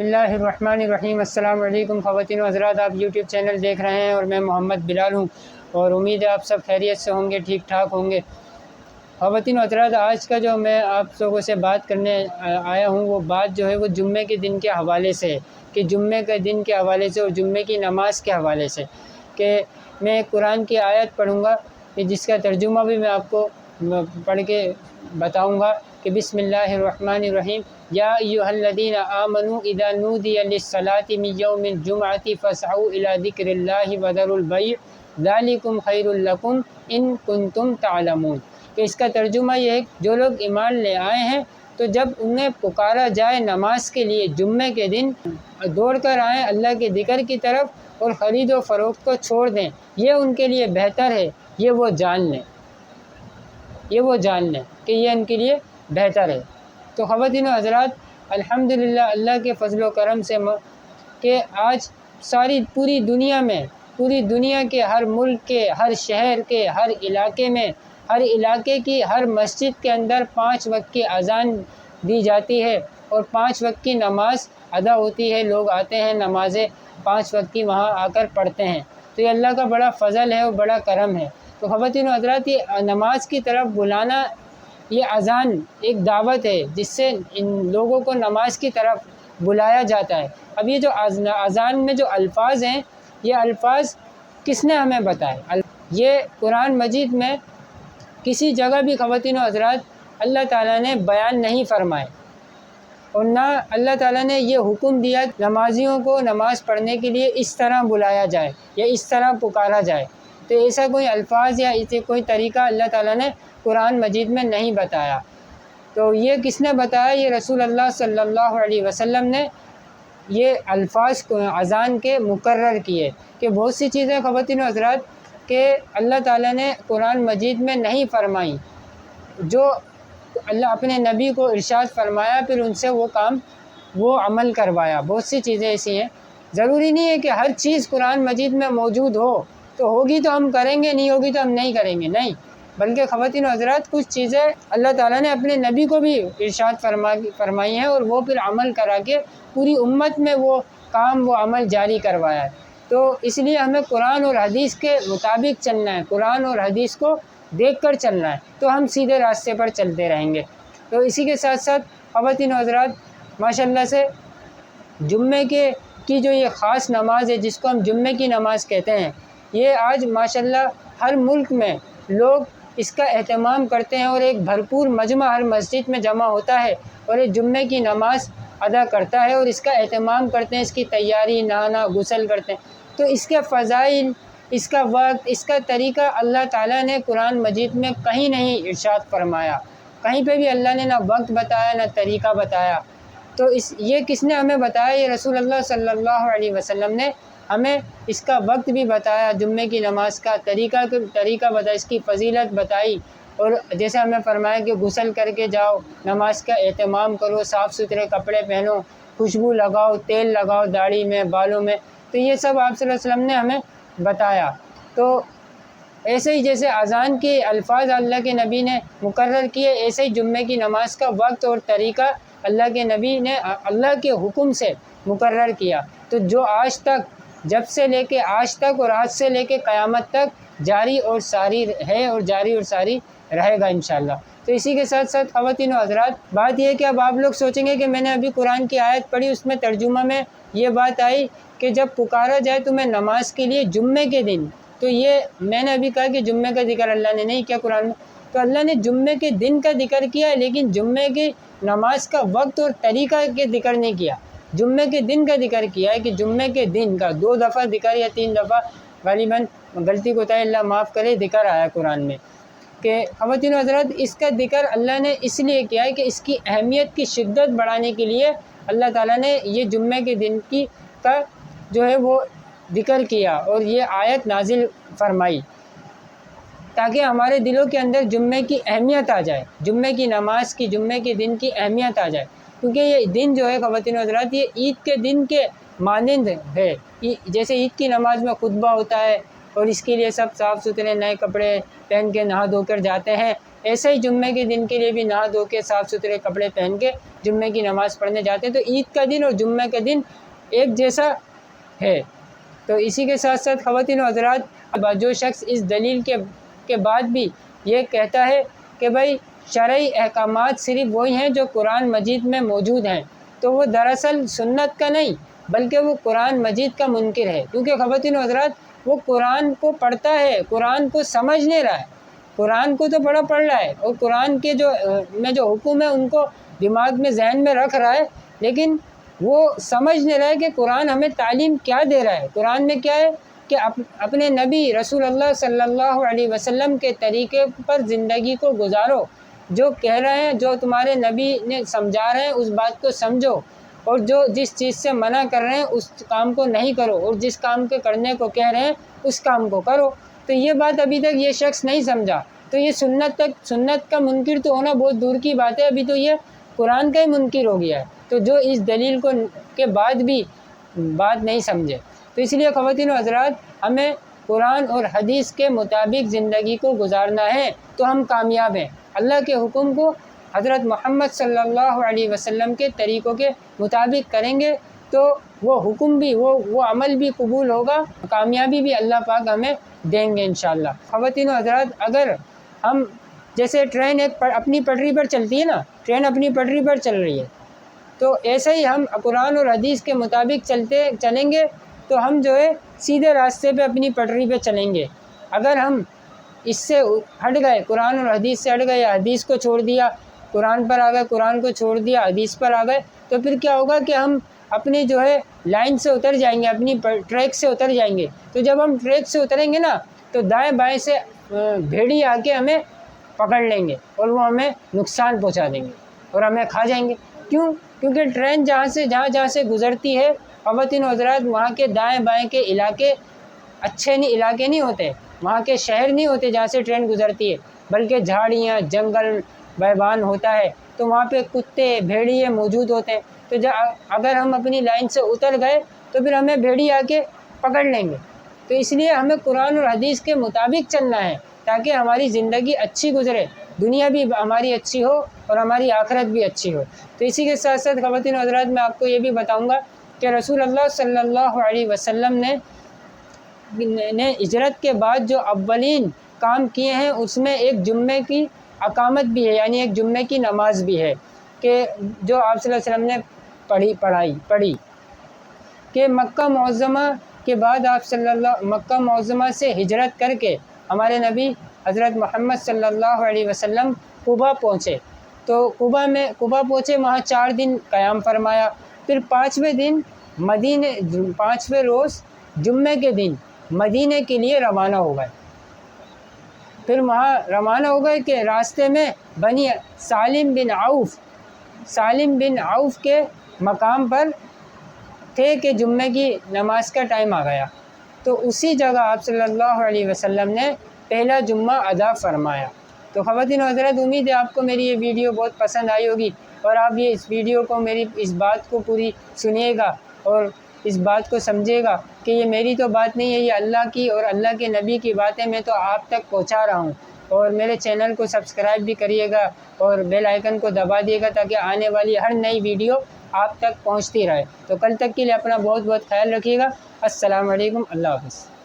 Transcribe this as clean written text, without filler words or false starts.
بسم اللہ الرحمن الرحیم۔ السلام علیکم خواتین و حضرات، آپ یوٹیوب چینل دیکھ رہے ہیں اور میں محمد بلال ہوں، اور امید ہے آپ سب خیریت سے ہوں گے، ٹھیک ٹھاک ہوں گے۔ خواتین و حضرات، آج کا جو میں آپ لوگوں سے بات کرنے آیا ہوں، وہ بات جو ہے وہ جمعے کے دن کے حوالے سے ہے، کہ جمعے کے دن کے حوالے سے اور جمعے کی نماز کے حوالے سے، کہ میں ایک قرآن کی آیت پڑھوں گا کہ جس کا ترجمہ بھی میں آپ کو پڑھ کے بتاؤں گا کہ بسم اللہ الرحمن الرحیم۔ یا ایھا الذین آمنوا اذا نودی للصلاۃ من یوم الجمعۃ فاسعوا الی ذکر اللہ وذروا البیع ذلکم خیر لکم ان کنتم تعلمون۔ کہ اس کا ترجمہ یہ ہے کہ جو لوگ ایمان لے آئے ہیں تو جب انہیں پکارا جائے نماز کے لیے جمعے کے دن، دوڑ کر آئیں اللہ کے ذکر کی طرف اور خرید و فروخت کو چھوڑ دیں، یہ ان کے لیے بہتر ہے، یہ وہ جان لیں کہ یہ ان کے لیے بہتر ہے۔ تو خواتین و حضرات، الحمدللہ اللہ کے فضل و کرم سے کہ آج پوری دنیا کے ہر ملک کے، ہر شہر کے، ہر علاقے میں، ہر علاقے کی ہر مسجد کے اندر 5 وقت کی اذان دی جاتی ہے اور 5 وقت کی نماز ادا ہوتی ہے۔ لوگ آتے ہیں، نمازیں 5 وقت کی وہاں آ کر پڑھتے ہیں، تو یہ اللہ کا بڑا فضل ہے اور بڑا کرم ہے۔ تو خواتین و حضرات، یہ نماز کی طرف بلانا، یہ اذان ایک دعوت ہے جس سے ان لوگوں کو نماز کی طرف بلایا جاتا ہے۔ اب یہ جو اذان میں جو الفاظ ہیں، یہ الفاظ کس نے ہمیں بتائے؟ یہ قرآن مجید میں کسی جگہ بھی خواتین و حضرات اللہ تعالیٰ نے بیان نہیں فرمائے، اور نہ اللہ تعالیٰ نے یہ حکم دیا نمازیوں کو نماز پڑھنے کے لیے اس طرح بلایا جائے یا اس طرح پکارا جائے۔ تو ایسا کوئی الفاظ یا ایسے کوئی طریقہ اللہ تعالیٰ نے قرآن مجید میں نہیں بتایا۔ تو یہ کس نے بتایا؟ یہ رسول اللہ صلی اللہ علیہ وسلم نے یہ الفاظ کو اذان کے مقرر کیے۔ کہ بہت سی چیزیں خواتین و حضرات کہ اللہ تعالیٰ نے قرآن مجید میں نہیں فرمائیں، جو اللہ اپنے نبی کو ارشاد فرمایا، پھر ان سے وہ عمل کروایا۔ بہت سی چیزیں ایسی ہیں، ضروری نہیں ہے کہ ہر چیز قرآن مجید میں موجود ہو تو ہوگی تو ہم کریں گے، نہیں ہوگی تو ہم نہیں کریں گے، نہیں، بلکہ خواتین و حضرات کچھ چیزیں اللہ تعالیٰ نے اپنے نبی کو بھی ارشاد فرمائی ہیں، اور وہ پھر عمل کرا کے پوری امت میں وہ کام، وہ عمل جاری کروایا ہے۔ تو اس لیے ہمیں قرآن اور حدیث کے مطابق چلنا ہے، قرآن اور حدیث کو دیکھ کر چلنا ہے، تو ہم سیدھے راستے پر چلتے رہیں گے۔ تو اسی کے ساتھ ساتھ خواتین و حضرات، ماشاءاللہ سے جمعے کی جو یہ خاص نماز ہے جس کو ہم جمعے کی نماز کہتے ہیں، یہ آج ماشاءاللہ ہر ملک میں لوگ اس کا اہتمام کرتے ہیں، اور ایک بھرپور مجمع ہر مسجد میں جمع ہوتا ہے اور یہ جمعے کی نماز ادا کرتا ہے اور اس کا اہتمام کرتے ہیں، اس کی تیاری، نہانا غسل کرتے ہیں۔ تو اس کے فضائل، اس کا وقت، اس کا طریقہ اللہ تعالیٰ نے قرآن مجید میں کہیں نہیں ارشاد فرمایا، کہیں پہ بھی اللہ نے نہ وقت بتایا نہ طریقہ بتایا۔ تو یہ کس نے ہمیں بتایا؟ یہ رسول اللہ صلی اللہ علیہ وسلم نے ہمیں اس کا وقت بھی بتایا، جمعے کی نماز کا طریقہ بتایا، اس کی فضیلت بتائی، اور جیسے ہمیں فرمایا کہ غسل کر کے جاؤ، نماز کا اہتمام کرو، صاف ستھرے کپڑے پہنو، خوشبو لگاؤ، تیل لگاؤ داڑھی میں، بالوں میں۔ تو یہ سب آپ صلی اللہ علیہ وسلم نے ہمیں بتایا۔ تو ایسے ہی جیسے اذان کے الفاظ اللہ کے نبی نے مقرر کیے، ایسے ہی جمعے کی نماز کا وقت اور طریقہ اللہ کے نبی نے اللہ کے حکم سے مقرر کیا۔ تو جو آج تک، جب سے لے کے آج تک اور آج سے لے کے قیامت تک جاری اور ساری ہے اور جاری اور ساری رہے گا انشاءاللہ۔ تو اسی کے ساتھ ساتھ خواتین و حضرات، بات یہ ہے کہ اب آپ لوگ سوچیں گے کہ میں نے ابھی قرآن کی آیت پڑھی، اس میں ترجمہ میں یہ بات آئی کہ جب پکارا جائے تمہیں نماز کے لیے جمعے کے دن، تو یہ میں نے ابھی کہا کہ جمعے کا ذکر اللہ نے نہیں کیا قرآن میں، تو اللہ نے جمعے کے دن کا ذکر کیا ہے، لیکن جمعے کی نماز کا وقت اور طریقہ کے ذکر نہیں کیا۔ جمعے کے دن کا ذکر کیا ہے کہ جمعے کے دن کا 2 دفعہ ذکر یا 3 دفعہ، غالباً غلطی کوتاہی اللہ معاف کرے، ذکر آیا قرآن میں کہ خواتین و حضرات اس کا ذکر اللہ نے اس لیے کیا ہے کہ اس کی اہمیت کی شدت بڑھانے کے لیے اللہ تعالیٰ نے یہ جمعے کے دن کا جو ہے وہ ذکر کیا اور یہ آیت نازل فرمائی، تاکہ ہمارے دلوں کے اندر جمعے کی اہمیت آ جائے، جمعے کی نماز کی، جمعے کے دن کی اہمیت آ جائے۔ کیونکہ یہ دن جو ہے خواتین و حضرات، یہ عید کے دن کے مانند ہے۔ جیسے عید کی نماز میں خطبہ ہوتا ہے اور اس کے لیے سب صاف ستھرے نئے کپڑے پہن کے نہا دھو کر جاتے ہیں، ایسے ہی جمعے کے دن کے لیے بھی نہا دھو کے صاف ستھرے کپڑے پہن کے جمعے کی نماز پڑھنے جاتے ہیں، تو عید کا دن اور جمعہ کا دن ایک جیسا ہے۔ تو اسی کے ساتھ ساتھ خواتین و حضرات، جو شخص اس دلیل کے بعد بھی یہ کہتا ہے کہ بھائی شرعی احکامات صرف وہی ہیں جو قرآن مجید میں موجود ہیں، تو وہ دراصل سنت کا نہیں بلکہ وہ قرآن مجید کا منکر ہے، کیونکہ خواتین و حضرات وہ قرآن کو پڑھتا ہے، قرآن کو سمجھ نہیں رہا ہے، قرآن کو تو پڑھ رہا ہے اور قرآن کے جو حکم ہے ان کو دماغ میں ذہن میں رکھ رہا ہے، لیکن وہ سمجھ نہیں رہا ہے کہ قرآن ہمیں تعلیم کیا دے رہا ہے۔ قرآن میں کیا ہے کہ اپنے نبی رسول اللہ صلی اللہ علیہ وسلم کے طریقے پر زندگی کو گزارو، جو کہہ رہے ہیں، جو تمہارے نبی نے سمجھا رہے ہیں اس بات کو سمجھو، اور جس چیز سے منع کر رہے ہیں اس کام کو نہیں کرو، اور جس کام کے کرنے کو کہہ رہے ہیں اس کام کو کرو۔ تو یہ بات ابھی تک یہ شخص نہیں سمجھا، تو یہ سنت کا منکر تو ہونا بہت دور کی بات ہے، ابھی تو یہ قرآن کا ہی منکر ہو گیا ہے، تو جو اس دلیل کے بعد بھی بات نہیں سمجھے۔ تو اس لیے خواتین و حضرات، ہمیں قرآن اور حدیث کے مطابق زندگی کو گزارنا ہے تو ہم کامیاب ہیں۔ اللہ کے حکم کو حضرت محمد صلی اللہ علیہ وسلم کے طریقوں کے مطابق کریں گے تو وہ حکم بھی وہ عمل بھی قبول ہوگا، کامیابی بھی اللہ پاک ہمیں دیں گے انشاءاللہ۔ خواتین و حضرات، اگر ہم جیسے ٹرین اپنی پٹری پر چلتی ہے نا، ٹرین اپنی پٹری پر چل رہی ہے، تو ایسے ہی ہم قرآن اور حدیث کے مطابق چلیں گے تو ہم جو ہے سیدھے راستے پہ اپنی پٹری پہ چلیں گے۔ اگر ہم اس سے ہٹ گئے، قرآن اور حدیث سے ہٹ گئے یا حدیث کو چھوڑ دیا، قرآن پر آ گئے، قرآن کو چھوڑ دیا، حدیث پر آ گئے، تو پھر کیا ہوگا کہ ہم اپنی جو ہے لائن سے اتر جائیں گے، اپنی ٹریک سے اتر جائیں گے۔ تو جب ہم ٹریک سے اتریں گے نا تو دائیں بائیں سے بھیڑی آ کے ہمیں پکڑ لیں گے اور وہ ہمیں نقصان پہنچا دیں گے اور ہمیں کھا جائیں گے۔ کیونکہ ٹرین جہاں سے گزرتی ہے، خواتین و حضرات، وہاں کے دائیں بائیں کے علاقے اچھے علاقے نہیں ہوتے، وہاں کے شہر نہیں ہوتے جہاں سے ٹرین گزرتی ہے، بلکہ جھاڑیاں، جنگل، بیابان ہوتا ہے، تو وہاں پہ کتے، بھیڑیے موجود ہوتے ہیں۔ تو اگر ہم اپنی لائن سے اتر گئے تو پھر ہمیں بھیڑی آ کے پکڑ لیں گے۔ تو اس لیے ہمیں قرآن اور حدیث کے مطابق چلنا ہے تاکہ ہماری زندگی اچھی گزرے، دنیا بھی ہماری اچھی ہو اور ہماری آخرت بھی اچھی ہو۔ تو اسی کے ساتھ ساتھ خواتین و حضرات، میں آپ کو یہ بھی بتاؤں گا کہ رسول اللہ صلی اللہ علیہ وسلم نے ہجرت کے بعد جو اولین کام کیے ہیں اس میں ایک جمعے کی اقامت بھی ہے، یعنی ایک جمعے کی نماز بھی ہے کہ جو آپ صلی اللہ علیہ وسلم نے پڑھی کہ مکہ معظمہ کے بعد آپ مکہ معظمہ سے ہجرت کر کے ہمارے نبی حضرت محمد صلی اللہ علیہ وسلم قبا پہنچے۔ تو قبا پہنچے، وہاں 4 دن قیام فرمایا، پھر 5ویں روز جمعے کے دن مدینے کے لیے روانہ ہو گئے۔ پھر وہاں روانہ ہو گئے کہ راستے میں بنی سالم بن عوف کے مقام پر تھے کہ جمعے کی نماز کا ٹائم آ گیا، تو اسی جگہ آپ صلی اللہ علیہ وسلم نے پہلا جمعہ ادا فرمایا۔ تو خواتین و حضرات، امید ہے آپ کو میری یہ ویڈیو بہت پسند آئی ہوگی اور آپ یہ اس ویڈیو کو، میری اس بات کو پوری سنیے گا اور اس بات کو سمجھے گا کہ یہ میری تو بات نہیں ہے، یہ اللہ کی اور اللہ کے نبی کی باتیں میں تو آپ تک پہنچا رہا ہوں۔ اور میرے چینل کو سبسکرائب بھی کریے گا اور بیل آئیکن کو دبا دیے گا تاکہ آنے والی ہر نئی ویڈیو آپ تک پہنچتی رہے۔ تو کل تک کے لیے اپنا بہت بہت خیال رکھیے گا۔ السلام علیکم، اللہ حافظ۔